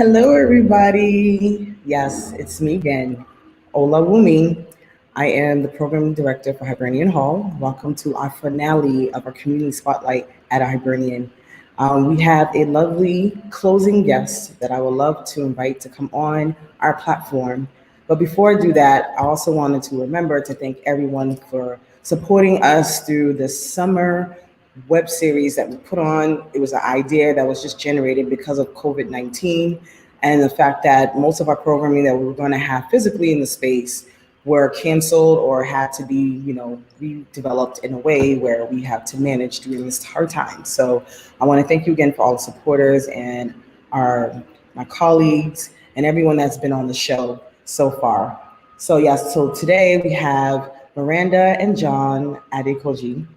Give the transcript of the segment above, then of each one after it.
Hello, everybody. Yes, it's me again, Olawumi. I am the program director for Hibernian Hall. Welcome to our finale of our community spotlight at Hibernian. We have a lovely closing guest that I would love to invite to come on our platform. But before I do that, I also wanted to remember to thank everyone for supporting us through the summer web series that we put on. It was an idea that was just generated because of COVID-19 and the fact that most of our programming that we were going to have physically in the space were canceled or had to be, redeveloped in a way where we have to manage during this hard time. So I want to thank you again for all the supporters and our my colleagues and everyone that's been on the show so far. So yes, so today we have Miranda and John Adekoji.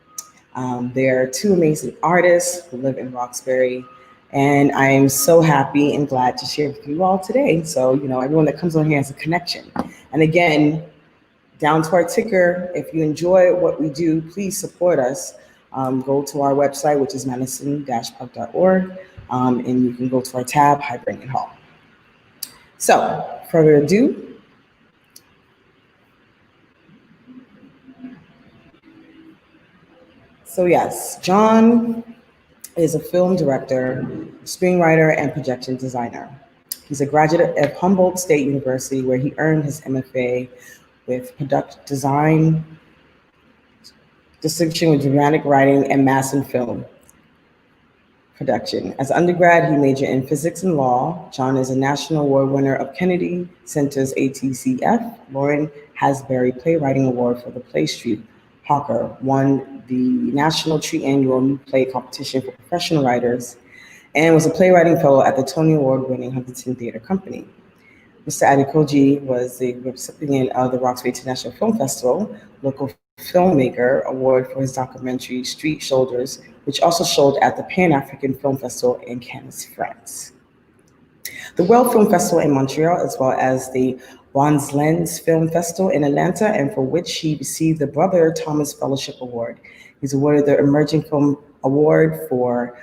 They're two amazing artists who live in Roxbury, and I am so happy and glad to share with you all today. So, everyone that comes on here has a connection. And again, down to our ticker, if you enjoy what we do, please support us. Go to our website, which is madison-puck.org, and you can go to our tab, Hibernian Hall. So, further ado, so yes, John is a film director, screenwriter, and projection designer. He's a graduate of Humboldt State University, where he earned his MFA with product design, distinction with dramatic writing, and mass and film production. As an undergrad, he majored in physics and law. John is a national award winner of Kennedy Center's ATCF Lauren Hasbury Playwriting Award for the play Street Hawker, won the National Triennial New Play Competition for Professional Writers, and was a playwriting fellow at the Tony Award-winning Huntington Theater Company. Mr. Adekoji was the recipient of the Roxbury International Film Festival Local Filmmaker Award for his documentary Street Shoulders, which also showed at the Pan-African Film Festival in Cannes, France. The World Film Festival in Montreal, as well as the Bonds Lens Film Festival in Atlanta, and for which he received the Brother Thomas Fellowship Award. He's awarded the Emerging Film Award for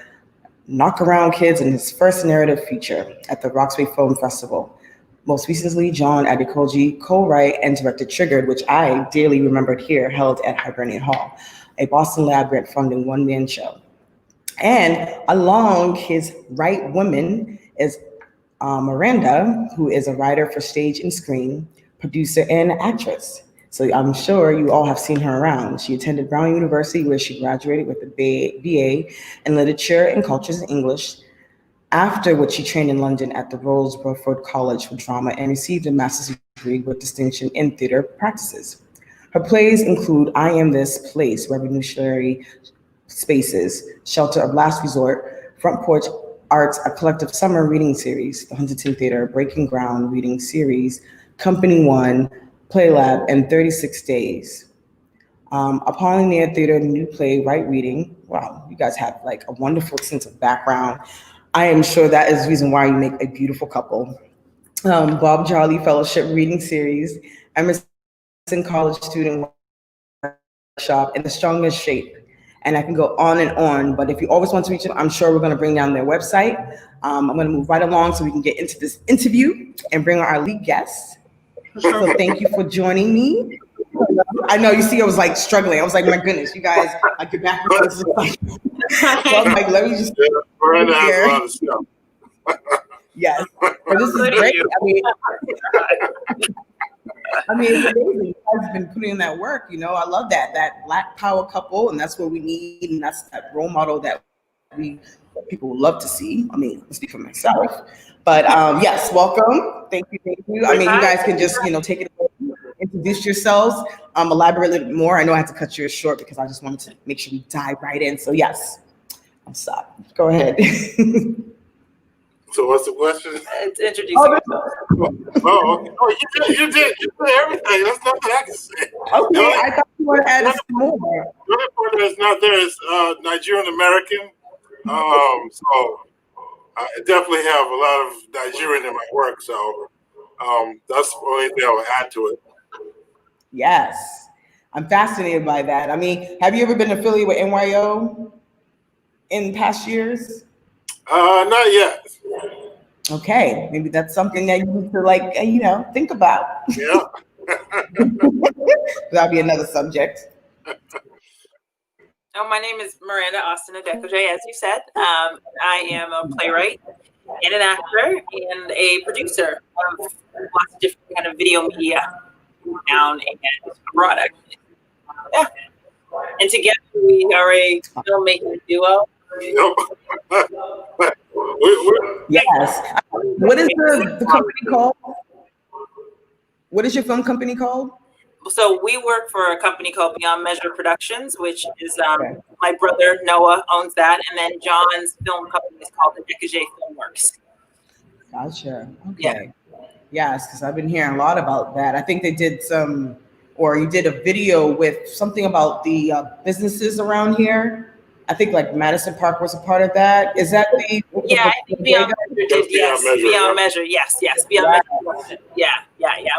Knock Around Kids in his first narrative feature at the Roxbury Film Festival. Most recently, John Adekoji co-wrote and directed Triggered, which I dearly remembered here, held at Hibernian Hall, a Boston Lab grant funding one-man show. And along his right woman is Miranda, who is a writer for stage and screen, producer, and actress. So I'm sure you all have seen her around. She attended Brown University, where she graduated with a BA in Literature and Cultures in English, after which she trained in London at the Rose Bruford College for Drama and received a master's degree with distinction in theater practices. Her plays include I Am This Place, Revolutionary Spaces, Shelter of Last Resort, Front Porch Arts, a collective summer reading series, the Huntington Theater Breaking Ground reading series, Company One, Play Lab, and 36 Days. Apollinaire Theater New Play Right Reading. Wow, you guys have like a wonderful sense of background. I am sure that is the reason why you make a beautiful couple. Bob Charlie Fellowship Reading Series, Emerson College Student Workshop, In the Strongest Shape. And I can go on, but if you always want to reach them, I'm sure we're going to bring down their website. I'm going to move right along so we can get into this interview and bring our lead guests. So thank you for joining me. I know, you see, I was like struggling. I was like, my goodness, you guys, like your back was like, so I'm like, let me just Miranda has a lot of stuff. Yes, but this is great. I mean, it's amazing. You guys have been putting in that work. I love that Black power couple, and that's what we need, and that's that role model that people would love to see. I mean, I'll speak for myself, but yes, welcome. Thank you. I mean, you guys can just take it away, introduce yourselves, elaborate a little bit more. I know I had to cut yours short because I just wanted to make sure we dive right in. So yes, I'm sorry. Go ahead. So what's the question? It's introducing yourself. You did everything. That's nothing I can say. Okay, I thought you wanted to add some more. The other part that's not there is Nigerian American. So I definitely have a lot of Nigerian in my work. So that's the only thing I would add to it. Yes, I'm fascinated by that. I mean, have you ever been affiliated with NYO in past years? Not yet. Okay, maybe that's something that you need to like, think about. Yeah. That'll be another subject. Oh, my name is Miranda Austin Adekoje, as you said. I am a playwright and an actor and a producer of lots of different kind of video media down and abroad, actually. Yeah. And together we are a filmmaking duo. Yep. Yes. What is the company called? What is your film company called? So we work for a company called Beyond Measure Productions, which is my brother Noah owns that, and then John's film company is called the Adekoje Filmworks. Gotcha. Okay. Yeah. Yes, because I've been hearing a lot about that. I think they did you did a video with something about the businesses around here. I think like Madison Park was a part of that. Is that the? Yeah, I think Beyond Measure did. Yes, Beyond Measure. Yes, Beyond Measure. Yeah.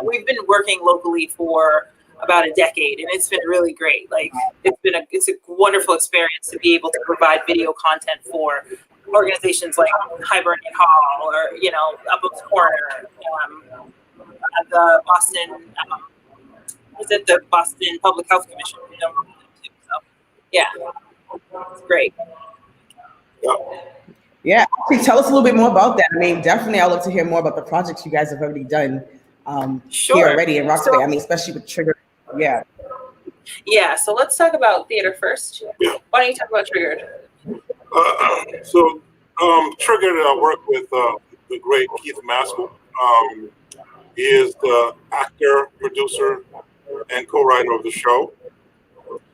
We've been working locally for about a decade, and it's been really great. Like it's a wonderful experience to be able to provide video content for organizations like Hibernian Hall or Upham's Corner, the Boston. Is it the Boston Public Health Commission? So, yeah, it's great. Yeah, actually, tell us a little bit more about that. I mean, definitely, I'd love to hear more about the projects you guys have already done here already in Roxbury. I mean, especially with Triggered. Yeah. Yeah. So let's talk about theater first. Yeah. Why don't you talk about Triggered? Triggered, I work with the great Keith Maskell. He is the actor, producer, and co-writer of the show.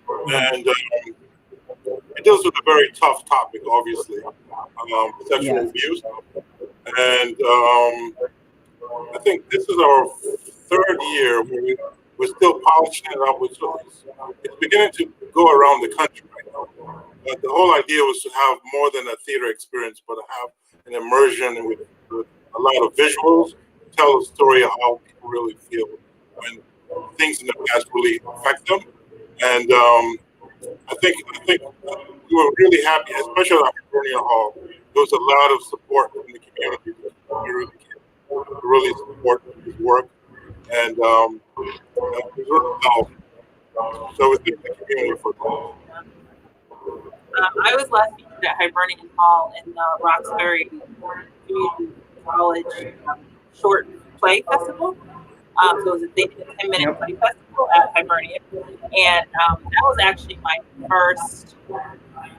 And it deals with a very tough topic, obviously, sexual abuse. And I think this is our third year where we're still polishing it up. It's beginning to go around the country right now. But the whole idea was to have more than a theater experience, but to have an immersion with a lot of visuals, tell a story of how people really feel when things in the past really affect them. And I think we were really happy, especially at Hibernian Hall. There was a lot of support from the community. We really support his work, and it was really powerful. So we thank the community for that. I was last featured at Hibernian Hall in the Roxbury Community College Short Play Festival. So it was a 10-minute play festival at Hibernian. And that was actually my first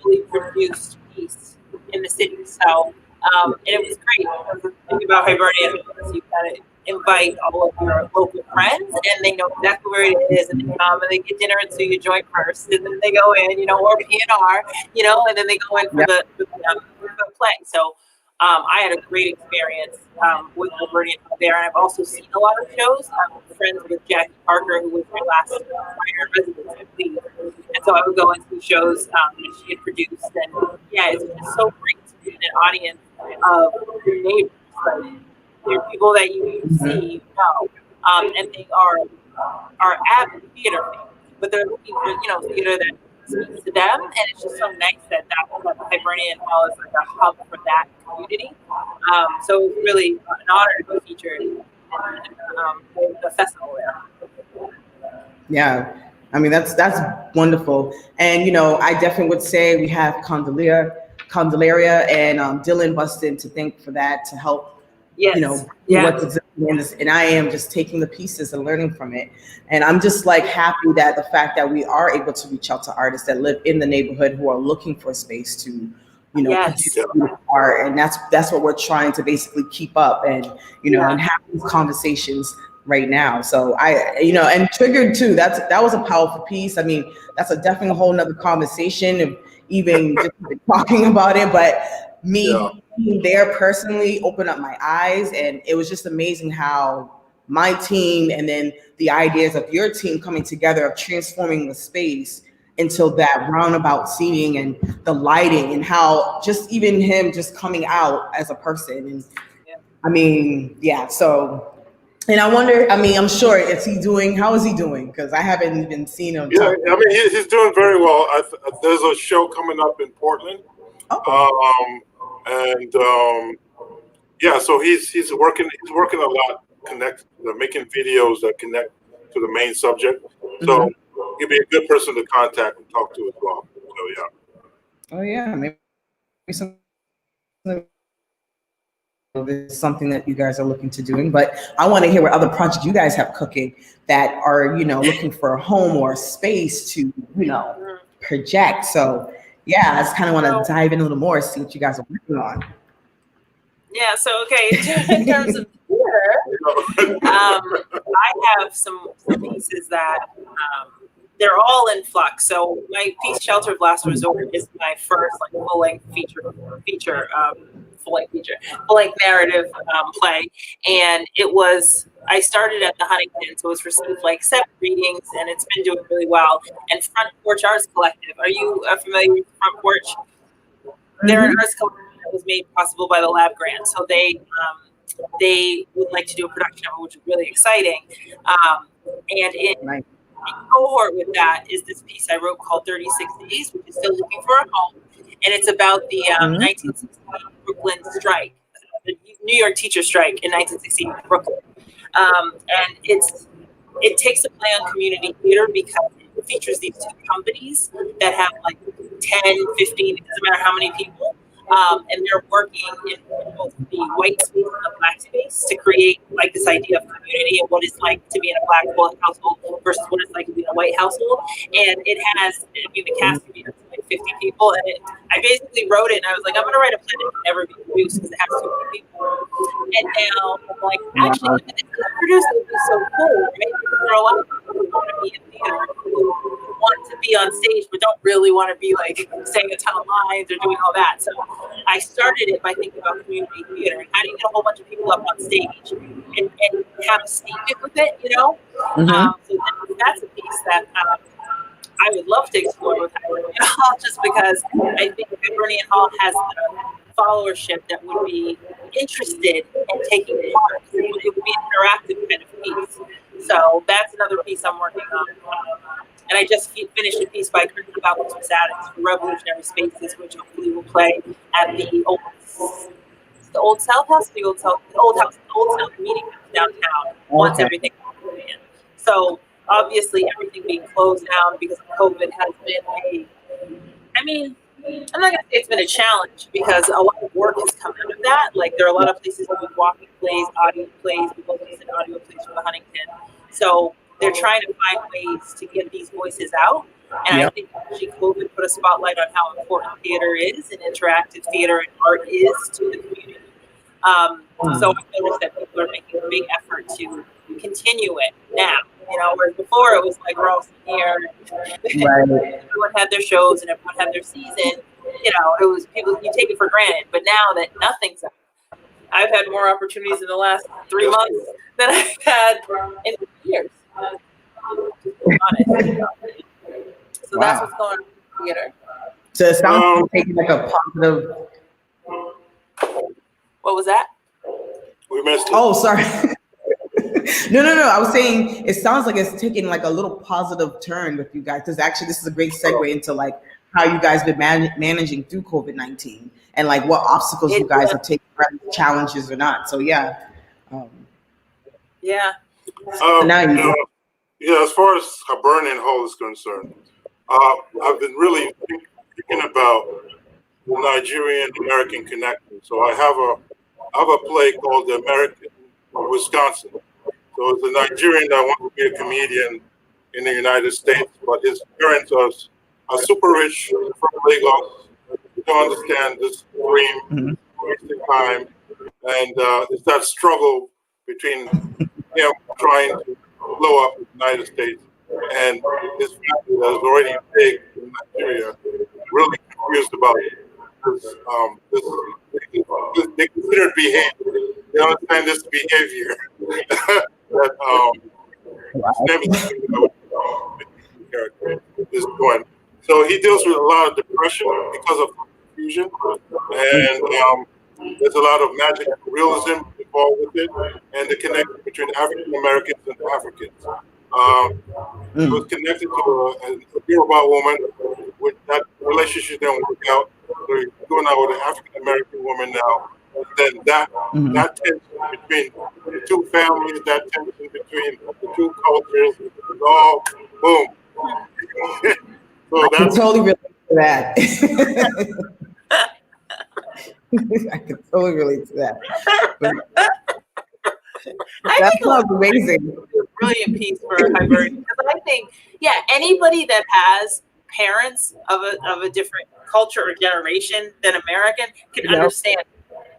fully produced piece in the city. So, and it was great. The thing about Hibernian is you gotta invite all of your local friends, and they know exactly where it is, and they come and they get dinner into your joint first, and then they go in, or P&R, and then they go in for the play. So I had a great experience with Hibernian there, and I've also seen a lot of shows. I'm friends with Jackie Parker, who was my last writer in residence, I believe. And so I would go and see shows that she had produced, and it's just so great to be in an audience of your neighbors. Like, they're people that you see, and they are avid theater fans, but they're looking for theater that speaks to them, and it's just so nice that Hibernian Hall is like a hub for that community. So it's really an honor to be featured in the festival there. Yeah, I mean that's wonderful, and I definitely would say we have Candelaria and Dylan Buston to thank for that, to help what's existing in this, and I am just taking the pieces and learning from it. And I'm just like happy that the fact that we are able to reach out to artists that live in the neighborhood who are looking for a space to, produce art, and that's what we're trying to basically keep up and and have these conversations right now. So and Triggered too. That was a powerful piece. I mean, that's definitely a whole nother conversation of even just talking about it, but me being there personally opened up my eyes, and it was just amazing how my team and then the ideas of your team coming together of transforming the space into that roundabout seating and the lighting, and how just even him just coming out as a person. And I mean, so, and I wonder, I mean, I'm sure, how is he doing? Because I haven't even seen him. Yeah, I mean, he's doing very well. There's a show coming up in Portland. And yeah, so he's working a lot, making videos that connect to the main subject. So he'd be a good person to contact and talk to as well. So yeah. Oh yeah, maybe something this is something that you guys are looking to doing, but I want to hear what other projects you guys have cooking that are, looking for a home or a space to, project. So yeah, I just kind of want to dive in a little more, see what you guys are working on. Yeah, so okay, in terms of theater, I have some pieces that they're all in flux. So my piece, Shelter of Last Resort, is my first like full-length narrative play, and I started at the Huntington, so it's received like 7 readings, and it's been doing really well. And Front Porch Arts Collective, are you familiar with Front Porch? They're an arts collective that was made possible by the lab grant, so they would like to do a production of it, which is really exciting. And in cohort with that is this piece I wrote called 36 Days, which is Still Looking for a Home, and it's about the 1960 Brooklyn strike, the New York teacher strike in 1960 in Brooklyn. And it takes a play on community theater because it features these 2 companies that have like 10, 15, it doesn't matter how many people, and they're working in both the white space and the black space to create like this idea of community and what it's like to be in a black household versus what it's like to be in a white household. And it has, the cast can be like 50 people, and I basically wrote it and I was like, I'm gonna write a play that can never be produced because it has too many people. And now I'm like, actually, if it's not produced, it would be so cool, right? Because there are a lot of people who want to be in theater, who want to be on stage but don't really want to be like saying a ton of lines or doing all that. So I started it by thinking about community theater and how do you get a whole bunch of people up on stage and have a statement with it, So that's a piece that I would love to explore with Hibernian Hall, just because I think Hibernian Hall has the followership that would be interested in taking part. It would be an interactive kind of piece. So that's another piece I'm working on. And I just finished a piece by Chris about Christmas Addicts for Revolutionary Spaces, which hopefully will play at the old South House, the old South Meeting House downtown. Once everything comes in. So obviously, everything being closed down because of COVID has been I'm not gonna say it's been a challenge because a lot of work has come out of that. Like there are a lot of places doing walking plays, audio plays. We both did audio plays for the Huntington. So they're trying to find ways to get these voices out. And I think actually COVID put a spotlight on how important theater is and interactive theater and art is to the community. So I noticed that people are making a big effort to continue it now. Whereas before it was like we're all sitting here, everyone had their shows and everyone had their season. It was people, you take it for granted. But now that nothing's up, I've had more opportunities in the last 3 months than I've had in years. So that's what's going on in theater. So it sounds like taking like a positive. What was that? We missed it. Oh, sorry. No. I was saying it sounds like it's taking like a little positive turn with you guys, because actually this is a great segue into like how you guys been managing through COVID-19 and like what obstacles you guys have taken, whether challenges or not. So yeah. As far as Hibernian Hall is concerned, I've been really thinking about the Nigerian American connection. So I have a play called The American Wisconsin. So it's a Nigerian that wants to be a comedian in the United States, but his parents are super rich from Lagos. They don't understand this dream, wasting time, and it's that struggle between him trying to blow up the United States and his family that is already big in Nigeria, really confused about it. They consider behavior. They understand this behavior that is doing. So he deals with a lot of depression because of confusion, and there's a lot of magic realism involved with it, and the connection between African Americans and Africans. It was connected to a Yoruba woman. With that relationship didn't work out. So he's going out with an African American woman now, then that Mhm. that tension between the two families, that tension between the two cultures, is all boom. So I can that's totally relate to that. I can totally relate to that. But I that think sounds amazing. a brilliant piece for Hibernian, because I think, yeah, anybody that has parents of a different culture or generation than American can Yep. understand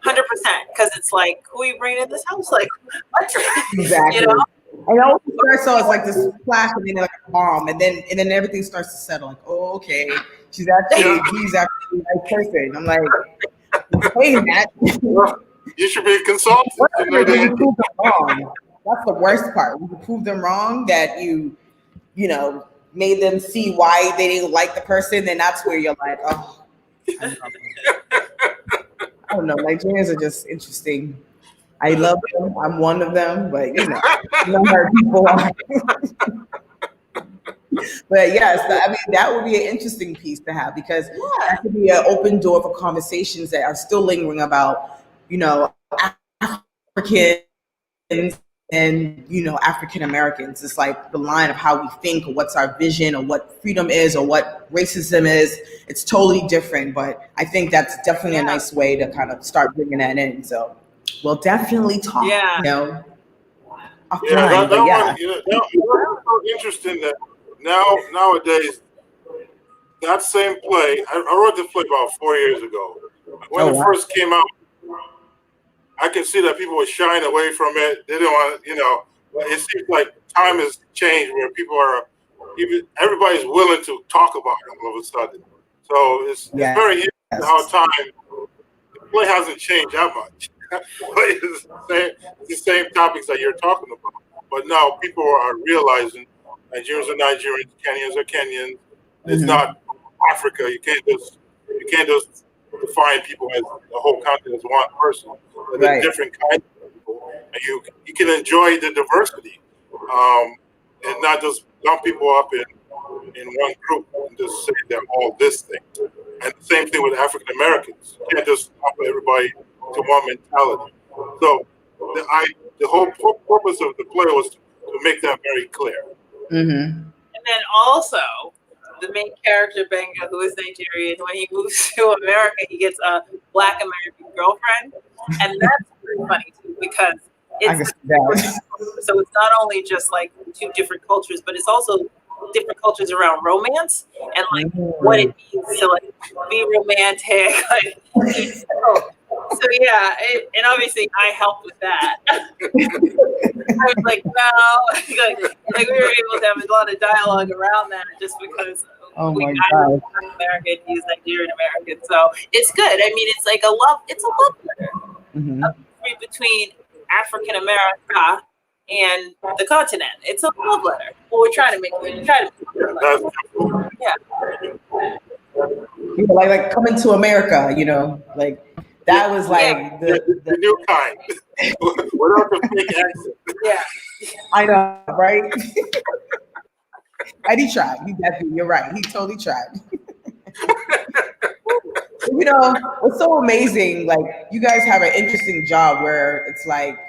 100%, because it's like, who are you bringing in this house? Like, what? Exactly. You know? And it always starts off as like this splash and then like a bomb, and then everything starts to settle. Like, oh, okay, he's actually a nice person. I'm like, saying that. well, you should be a consultant. What You if know, you prove them wrong? That's the worst part. You prove them wrong, that you know, made them see why they didn't like the person, then that's where you're like, oh, I don't know. Nigerians are just interesting. I love them. I'm one of them, but you know how people are. But yes, I mean that would be an interesting piece to have, because that could be an open door for conversations that are still lingering about, you know, Africans and African Americans. It's like the line of how we think, or what's our vision, or what freedom is, or what racism is. It's totally different, but I think that's definitely a nice way to kind of start bringing that in. So we'll definitely talk, offline. that But yeah. one, that's so interesting that nowadays that same play. I wrote the play about 4 years ago. When it first came out, I can see that people were shying away from it. They didn't want, it seems like time has changed where people are, everybody's willing to talk about it all of a sudden. So it's very interesting how the play hasn't changed that much. It's the same topics that you're talking about. But now people are realizing Nigerians are Nigerians, Kenyans are Kenyans. It's not Africa. You can't just define people as the whole continent as one person. There's different kinds of people, and you can enjoy the diversity, and not just lump people up in one group and just say they're all this thing. And the same thing with African Americans. You can't just lump everybody to one mentality. So the whole purpose of the play was to make that very clear. And then also, the main character, Benga, who is Nigerian, when he moves to America, he gets a Black American girlfriend. And that's pretty funny, too, because it's so it's not only just like two different cultures, but it's also different cultures around romance and like what it means to like be romantic. Like, so yeah, and obviously I helped with that. I was like, no, like we were able to have a lot of dialogue around that, just because we got American, he's Nigerian American, so it's good. I mean, it's like a love letter between African America and the continent. It's a love letter. Well, we're trying to make it. Like coming to America, like that was like the new kind. Without the fake accent. Yeah. I know, right? And he tried. You're right. He totally tried. It's so amazing. Like, you guys have an interesting job where it's like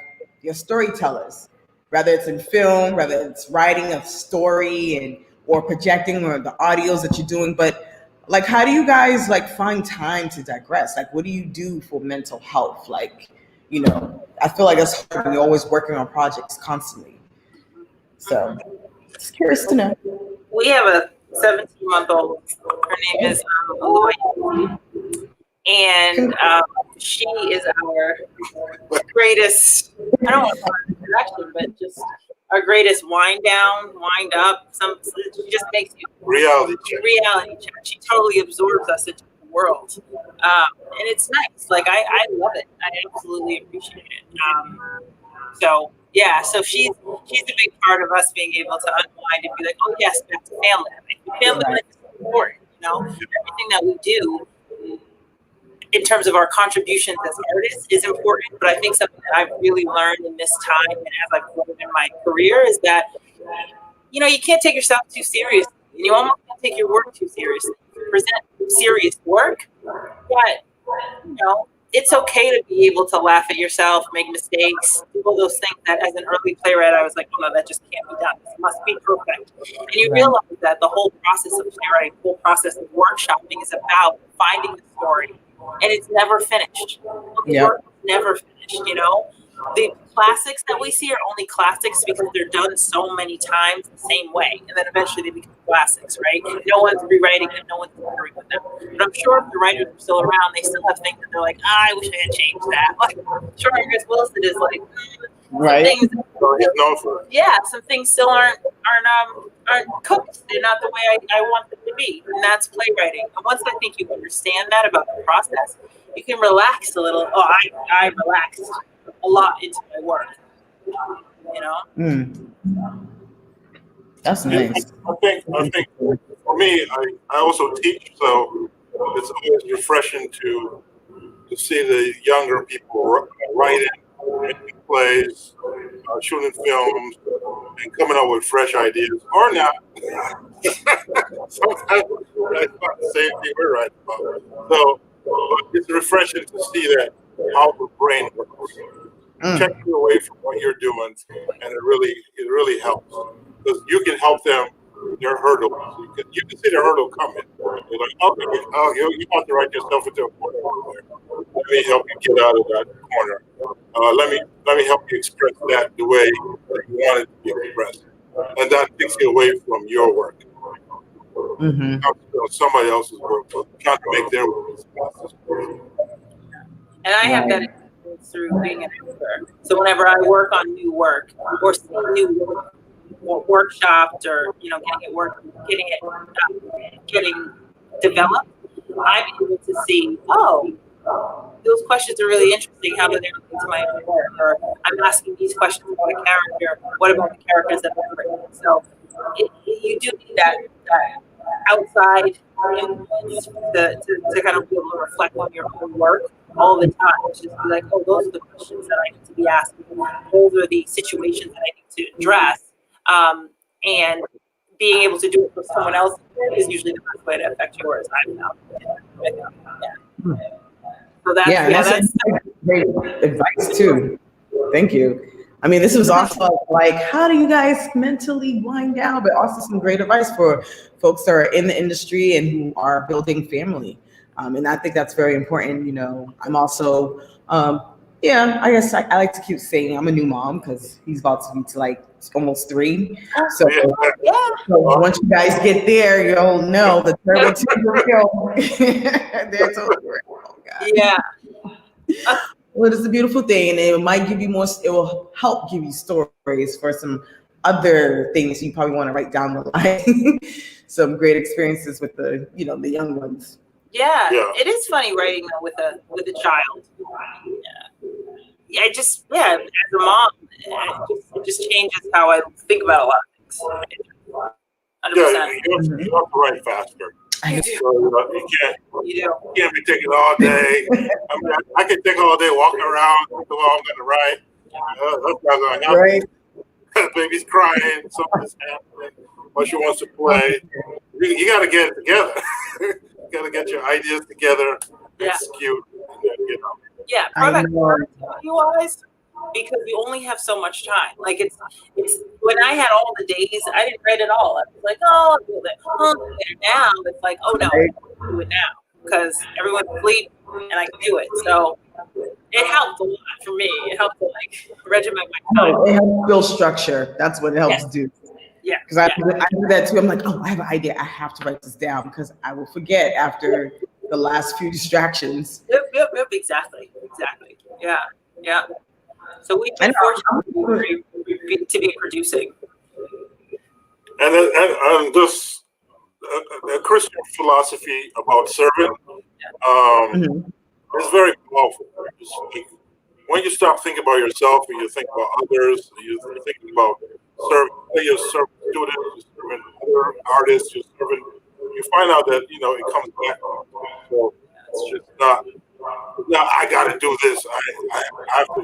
you're storytellers, whether it's in film, whether it's writing a story or projecting, or the audios that you're doing. But like, how do you guys like find time to digress? Like, what do you do for mental health? Like, I feel like it's hard when you're always working on projects constantly. So just curious to know. We have a 17-month-old. Her name is Olawumi, and she is our greatest, I don't want to call it introduction, but just our greatest wind down, wind up. She just makes you reality check. She totally absorbs us into the world, and it's nice. Like I love it. I absolutely appreciate it. So yeah, so she's a big part of us being able to unwind and be like, oh yes, back to family. I mean, family life is important. Everything that we do in terms of our contributions as artists is important. But I think something that I've really learned in this time and as I've grown in my career is that, you can't take yourself too seriously. You almost can't take your work too seriously. You present serious work, but, it's okay to be able to laugh at yourself, make mistakes, do all those things that as an early playwright, I was like, oh no, that just can't be done. It must be perfect. And you realize that the whole process of playwriting, the whole process of workshopping is about finding the story. And it's never finished. The work is never finished, you know? The classics that we see are only classics because they're done so many times the same way. And then eventually they become classics, right? No one's rewriting them, no one's tinkering with them. But I'm sure if the writers are still around, they still have things that they're like, I wish I had changed that. Like, sure, Chris Wilson is like, things, some things still aren't cooked. They're not the way I want them to be. And that's playwriting. And once I think you understand that about the process, you can relax a little. Oh, I relaxed a lot into my work, you know. That's nice. I think for me, I also teach, so it's always refreshing to see the younger people writing, making plays, shooting films, and coming up with fresh ideas, or not. Sometimes it's not the same thing we're writing about. So it's refreshing to see that how the brain works. Check you away from what you're doing, and it really helps because you can help them their hurdles. You can see their hurdle coming. You're like, okay, you want to write yourself into a corner. Let me help you get out of that corner. Let me help you express that the way that you want it to be expressed, and that takes you away from your work. Somebody else's work, trying to make their work as fast as possible. And I have that through being an actor. So whenever I work on new work or see new work or workshopped or getting developed, I'm able to see, those questions are really interesting. How do they relate to my own work? Or I'm asking these questions about a character. What about the characters that I've written? So you do need that outside influence to kind of be able to reflect on your own work all the time. It's just be like, those are the questions that I need to be asking. Those are the situations that I need to address. And being able to do it for someone else is usually the best way to affect yours. I've found. So that's great advice too. Thank you. I mean, this was also like, how do you guys mentally wind down? But also some great advice for folks that are in the industry and who are building family. And I think that's very important. You know, I'm also, I guess I like to keep saying I'm a new mom because he's about to be to like almost 3. So, so once you guys get there, you'll know the turbo they're totally real. Oh, God. Yeah. Well, it's a beautiful thing, and it might give you more. It will help give you stories for some other things you probably want to write down the line. Some great experiences with the young ones. Yeah, it is funny writing with a child. As a mom, it just changes how I think about a lot of things. 100%. You have to write faster. You can't be thinking all day. I mean, I can think all day walking around, thinking, well, I'm going to write. That's not going to happen. Right. Baby's crying, something's happening, or she wants to play. You got to get it together. You got to get your ideas together, execute, and then get out. Yeah, productivity-wise, because you only have so much time. Like it's when I had all the days, I didn't write it all. I was like, I'll do it. Now it's like, no, I'll do it now because everyone's asleep and I can do it. So it helped a lot for me. It helped to regiment my time. It helps build structure. That's what it helps do. Yeah. Because I do that too. I'm like, I have an idea. I have to write this down because I will forget after the last few distractions. Yep. Exactly. Yeah. So we've been fortunate to be producing. And this Christian philosophy about serving is very powerful. When you stop thinking about yourself and you think about others, you're thinking about you're serving students, you're serving other artists, you find out that it comes back. So it's just not. I got to do this. I have to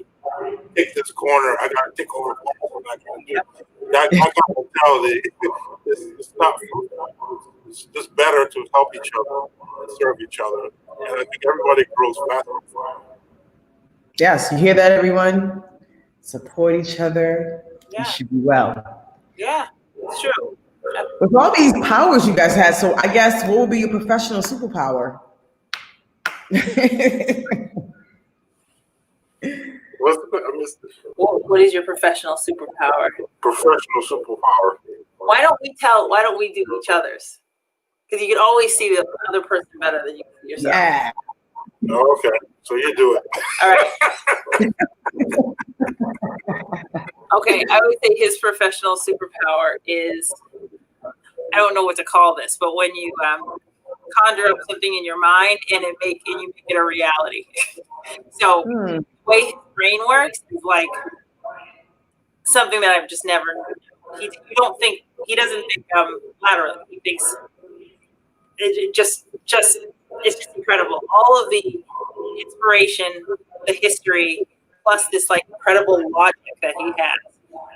take this corner. I got to take over. That kind of mentality. It's not. It's just better to help each other and serve each other. And I think everybody grows faster. Yes, you hear that, everyone? Support each other. Yeah. You should be well. Yeah, it's true. With all these powers you guys had, so I guess what would be your professional superpower? I missed it. What is your professional superpower? Professional superpower. Why don't we do each other's? Because you can always see the other person better than you can yourself. Yeah. Oh, okay, so you do it. All right. Okay, I would say his professional superpower is, I don't know what to call this, but when you conjure up something in your mind and you make it a reality. So the way his brain works is like something that I've just never. He doesn't think laterally. He thinks it's just incredible. All of the inspiration, the history, plus this like incredible logic that he has,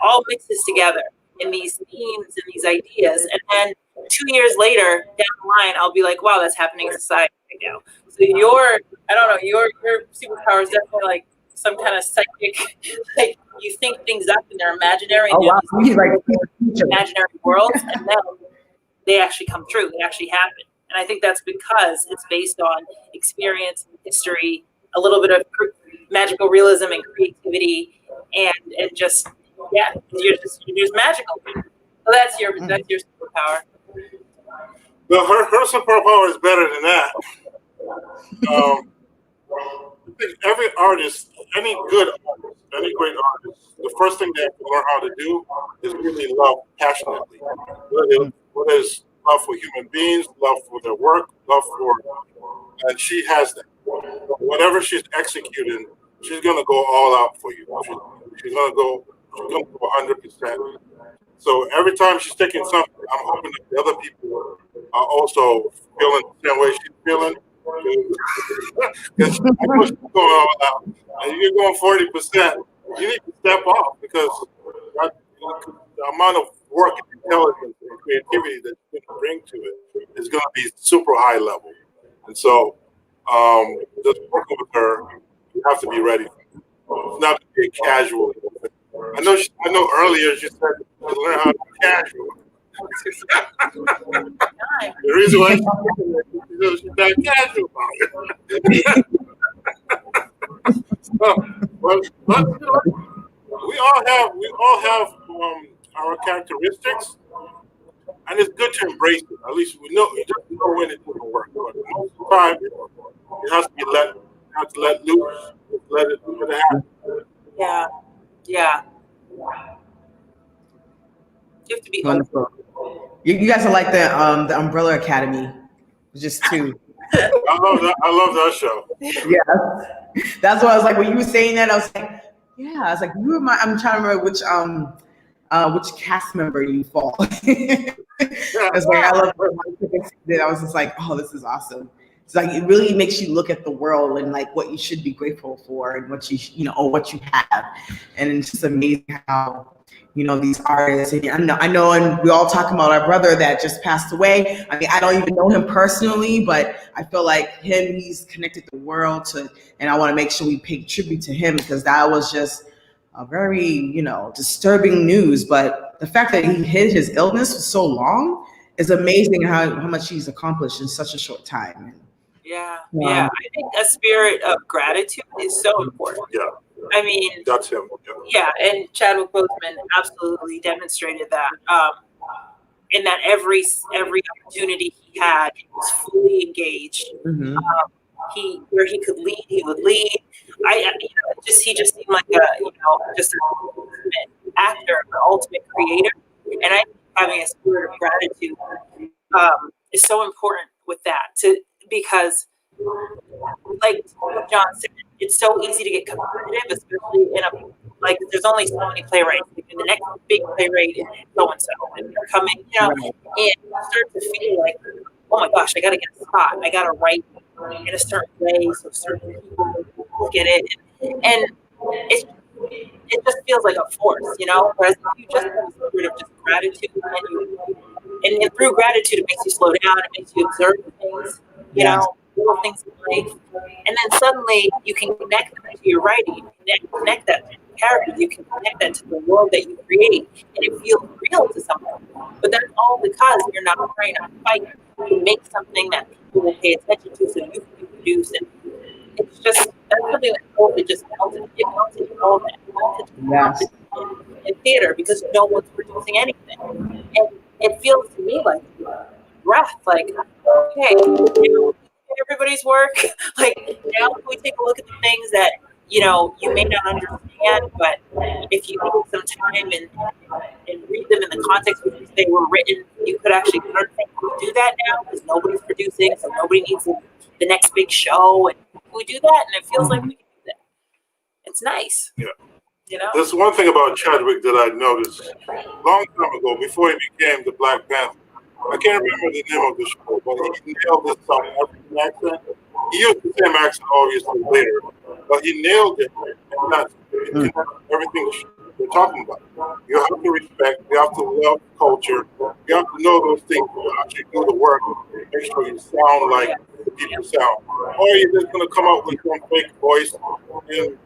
all mixes together in these themes and these ideas. And then 2 years later, down the line, I'll be like, wow, that's happening in society right now. So your superpower is definitely like some kind of psychic, like you think things up and they're imaginary. Oh, wow. He's like imaginary worlds, and then they actually come true. They actually happen. And I think that's because it's based on experience, history, a little bit of magical realism and creativity, and just you're just magical. So that's your superpower. Well, her superpower is better than that. I think every artist, any good artist, any great artist, the first thing they have to learn how to do is really love passionately. Whether it's love for human beings, love for their work, and she has that. Whatever she's executing, she's gonna go all out for you. She's gonna go 100%. So every time she's taking something, I'm hoping that the other people are also feeling the same way she's feeling. Because I know she's going all out, and you're going 40%. You need to step off because the amount of work and intelligence and creativity that you're going to bring to it is going to be super high level. And so, just working with her, you have to be ready. It's not to be a casual. I know. Earlier she said to learn how to be casual. The reason why she's not casual about it. But we all have our characteristics, and it's good to embrace it. At least we know when it doesn't work. But most of the time, it has to be let loose, let it happen. Yeah. You have to be wonderful. You guys are like the Umbrella Academy, just two. I love that show. Yeah, that's why I was like, when you were saying that, I was like, yeah, I was like, I'm trying to remember which cast member you fall. I was like, I love it. I was just like, oh, this is awesome. It's like it really makes you look at the world and like what you should be grateful for and what you have, and it's just amazing how these artists. And I know, and we all talking about our brother that just passed away. I mean, I don't even know him personally, but I feel like he's connected the world to, and I want to make sure we pay tribute to him because that was just a very disturbing news. But the fact that he hid his illness for so long is amazing how much he's accomplished in such a short time. Yeah. I think a spirit of gratitude is so important. Yeah. I mean, that's him. Yeah, and Chadwick Boseman absolutely demonstrated that. In that every opportunity he had, he was fully engaged. Mm-hmm. Where he could lead, he would lead. He just seemed like just an ultimate actor, an ultimate creator. And I think having a spirit of gratitude is so important with that because like John said, it's so easy to get competitive, especially there's only so many playwrights. Like, the next big playwright is so-and-so, and they're coming, and you start to feel like, oh my gosh, I got to get a spot. I got to write in a certain way so certain people get it. And it just feels like a force, whereas if you just have a spirit of just gratitude, and through gratitude, it makes you slow down, it makes you observe things, little things in life. And then suddenly you can connect that to your writing, you can connect that to the characters, you can connect that to the world that you create, and it feels real to someone. But that's all because you're not trying to fight to make something that people will pay attention to, so you can produce. And it's just, that's something that COVID just melted. It melted all that. It melted in theater because no one's producing anything. And it feels to me like breath, like, okay, everybody's work. Like, now can we take a look at the things that, you may not understand, but if you take some time and read them in the context in which they were written, you could actually learn things. We do that now because nobody's producing, so nobody needs the next big show. And we do that, and it feels like we can do that. It's nice. Yeah. There's one thing about Chadwick that I noticed a long time ago, before he became the Black Panther. I can't remember the name of the show, but he nailed this South African accent. He used the same accent obviously later, but he nailed it, and that's everything we're talking about. You have to respect, you have to love culture, you have to know those things to actually do the work, make sure you sound like the people sound. Or you're just going to come out with some fake voice, and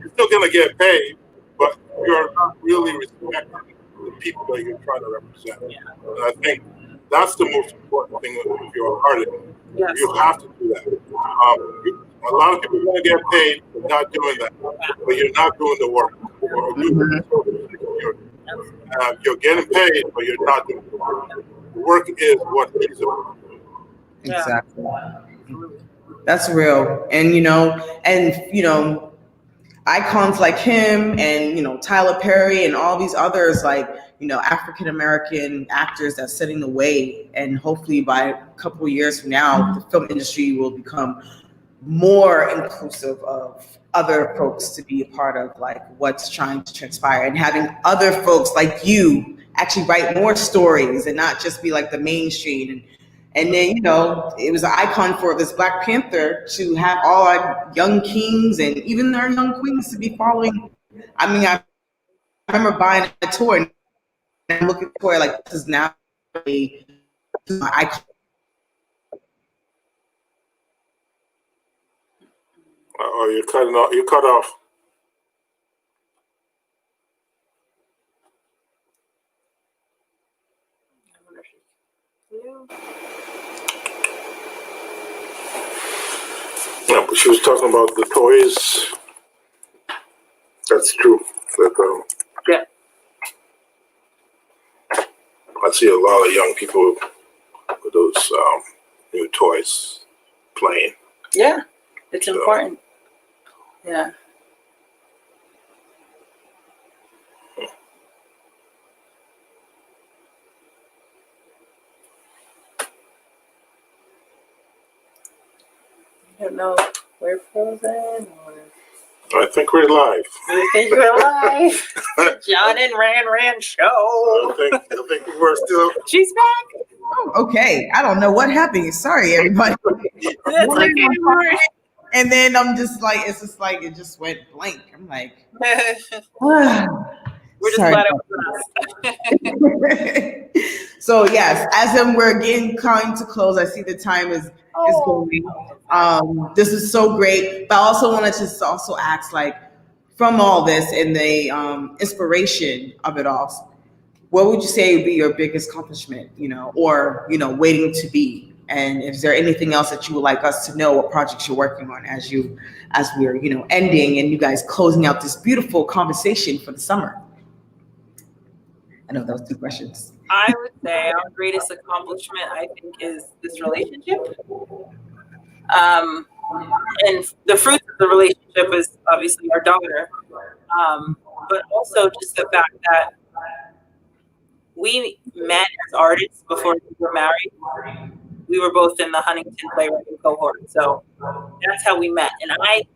you're still going to get paid, but you're not really respecting the people that you're trying to represent. And I think that's the most important thing if you're an artist. Yes. You have to do that. A lot of people are going to get paid for not doing that, but you're not doing the work. You're getting paid, but you're not doing the work. The work is what is about. Exactly. That's real. And, icons like him and, Tyler Perry and all these others, like, African-American actors that's setting the way. And hopefully by a couple of years from now, the film industry will become more inclusive of other folks to be a part of like what's trying to transpire, and having other folks like you actually write more stories and not just be like the mainstream. And then, it was an icon for this Black Panther to have all our young kings and even our young queens to be following. I mean, I remember buying a tour and I'm looking for like, this is now a icon. Oh, you're cutting off. You cut off. Yeah, but she was talking about the toys. That's true. Yeah. I see a lot of young people with those new toys playing. Yeah, it's important. Yeah. I don't know. We're frozen. I think we're live. You think we're live? John and Ran show. I think we're still. She's back. Oh, okay. I don't know what happened. Sorry, everybody. That's okay. And then I'm just like, it's just like, it just went blank. I'm like, we're just glad it was us. So yes, as we're getting coming to close, I see the time is going. This is so great, but I also wanted to also ask, like, from all this and the inspiration of it all, what would you say would be your biggest accomplishment, or waiting to be? And is there anything else that you would like us to know, what projects you're working on as we're ending and you guys closing out this beautiful conversation for the summer? I know that was 2 questions. I would say our greatest accomplishment, I think, is this relationship. And the fruit of the relationship is obviously our daughter. But also just the fact that we met as artists before we were married. We were both in the Huntington playwriting cohort. So that's how we met. And I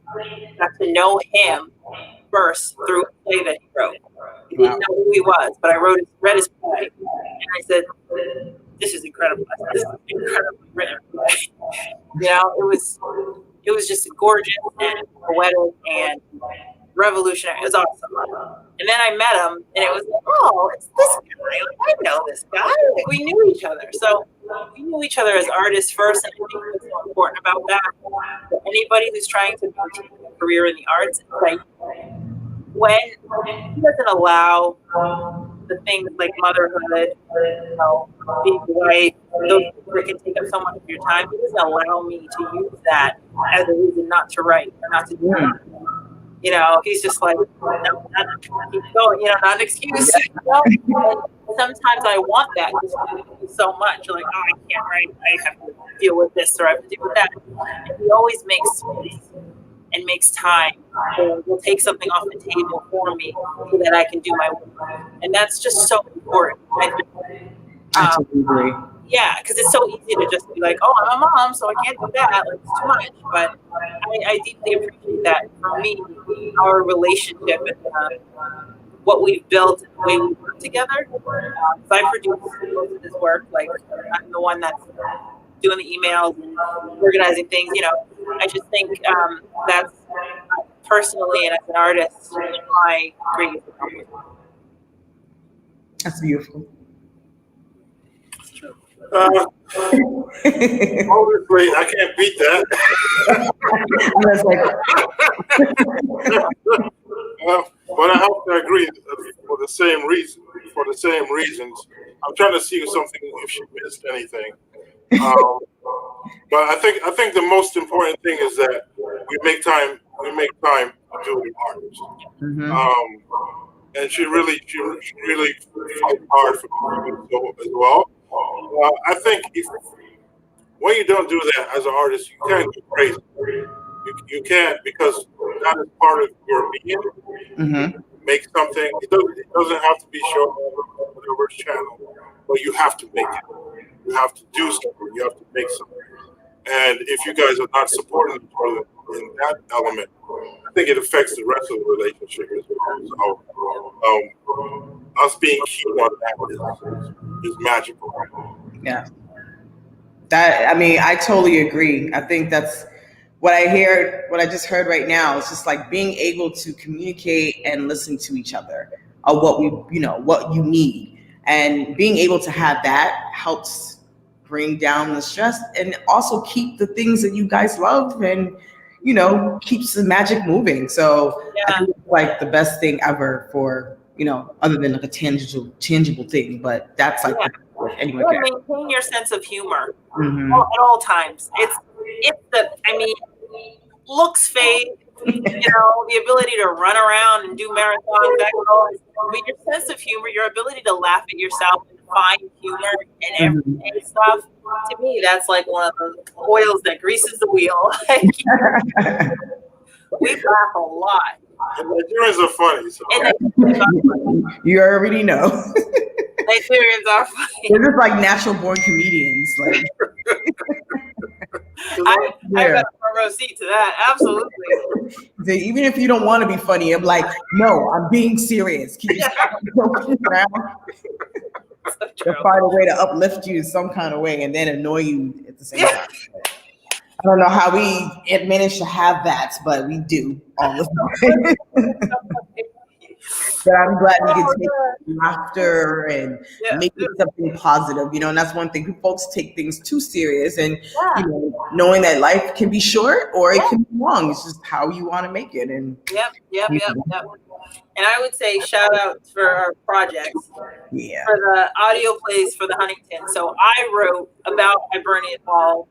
got to know him first through a play that he wrote. I didn't know who he was, but I read his play, and I said, "This is incredible. This is incredibly written." It was just gorgeous and poetic and revolutionary. It was awesome. And then I met him, and it was like, "Oh, it's this guy. Like, I know this guy." Like, we knew each other. So we knew each other as artists first, and I think what's so important about that for anybody who's trying to maintain a career in the arts is that when he doesn't allow the things like motherhood, being a wife, those things that can take up so much of your time, he doesn't allow me to use that as a reason not to write or not to do that. He's just like, no, keep going, not an excuse. And sometimes I want that because it's so much. Like, oh, I can't write. I have to deal with this or I have to deal with that. And he always makes space and makes time, or will take something off the table for me so that I can do my work. And that's just so important. I totally agree. Yeah, because it's so easy to just be like, oh, I'm a mom, so I can't do that. Like, it's too much. But I deeply appreciate that. For me, our relationship and what we've built and the way we work together. Because I produce most of this work. Like, I'm the one that's doing the emails and organizing things. I just think that's personally and as an artist, my greatest accomplishment. That's beautiful. Obviously, I can't beat that. But I have to agree for the same reason. For the same reasons, I'm trying to see if she missed anything. But I think the most important thing is that we make time to do the artist. And she really fights hard for people as well. I think when you don't do that as an artist, you can't go crazy. You can't, because that is part of your being. Make something. It doesn't have to be shown on whatever channel, but you have to make it. You have to do something. You have to make something. And if you guys are not supporting each other in that element, I think it affects the rest of the relationship as well. So, us being keen on that is magical. Yeah. I totally agree. I think that's what I just heard right now. It's just like being able to communicate and listen to each other of what what you need. And being able to have that helps bring down the stress and also keep the things that you guys love and, keeps the magic moving. So I think it's like the best thing ever for, other than like a tangible thing, but that's like anyone can. Maintain your sense of humor at all times. It's looks fade, the ability to run around and do marathons, but your sense of humor, your ability to laugh at yourself and find humor in everyday stuff, to me, that's like one of the oils that greases the wheel. We laugh a lot. And Nigerians are funny. So. You already know. Nigerians are funny. They're just like natural born comedians. Like. I got a front row seat to that. Absolutely. Even if you don't want to be funny, I'm like, no, I'm being serious. Keep joking around. To find a way to uplift you in some kind of way and then annoy you at the same time. I don't know how we managed to have that, but we do all the time. But I'm glad we can take laughter and make it something positive, and that's one thing. Folks take things too serious, and knowing that life can be short or it can be long. It's just how you want to make it. And Yep. And I would say shout out for our projects. Yeah. For the audio plays for the Huntington. So I wrote about Hibernian Hall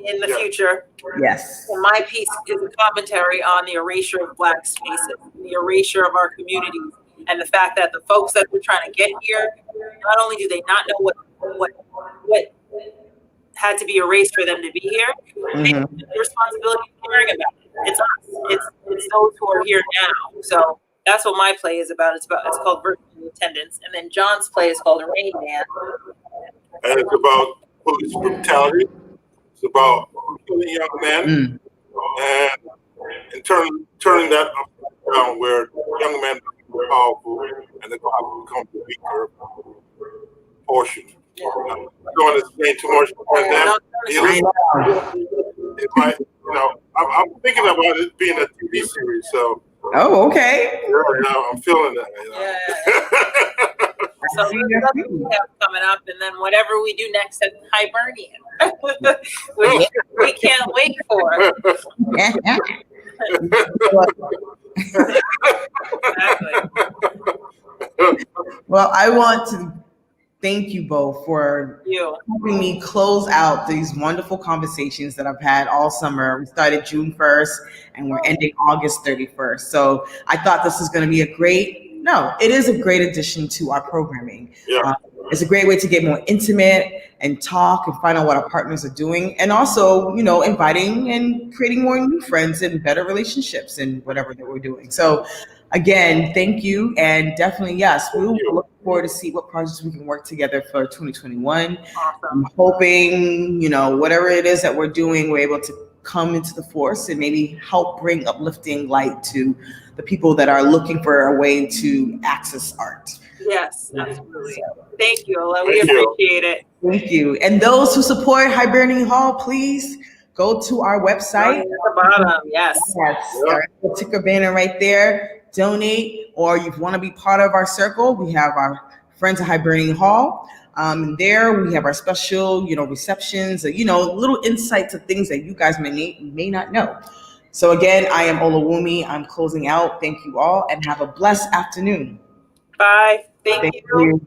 in the future. Yes. And my piece is a commentary on the erasure of Black spaces, the erasure of our communities, and the fact that the folks that we're trying to get here, not only do they not know what had to be erased for them to be here, they have the responsibility of caring about it. It's us. It's those who are here now. So that's what my play is about. It's called Virtual Attendance. And then John's play is called Rain Man. And it's about police brutality. It's about killing young men and turning that up down where young men become powerful and the power becomes the weaker portion. I don't want to explain too much about that. It might, I'm thinking about it being a TV series. So. Oh, okay. Yeah, I'm feeling that. So that's what we have coming up, and then whatever we do next at Hibernian, which we can't wait for. Exactly. Well, I want to thank you both for helping me close out these wonderful conversations that I've had all summer. We started June 1st and we're ending August 31st. So I thought this was going to be it is a great addition to our programming. Yeah. It's a great way to get more intimate and talk and find out what our partners are doing. And also, inviting and creating more new friends and better relationships and whatever that we're doing. So again, thank you. And definitely, yes, we'll look forward to see what projects we can work together for 2021. Awesome. I'm hoping, whatever it is that we're doing, we're able to come into the force and maybe help bring uplifting light to the people that are looking for a way to access art. Yes, absolutely. So, thank you, Ola. We appreciate it. Thank you. And those who support Hibernian Hall, please go to our website. At the bottom, yes. The ticker banner right there. Donate, or you want to be part of our circle. We have our friends at Hibernian Hall. There we have our special, receptions, little insights of things that you guys may not know. So again, I am Olawumi. I'm closing out. Thank you all and have a blessed afternoon. Bye. Thank you.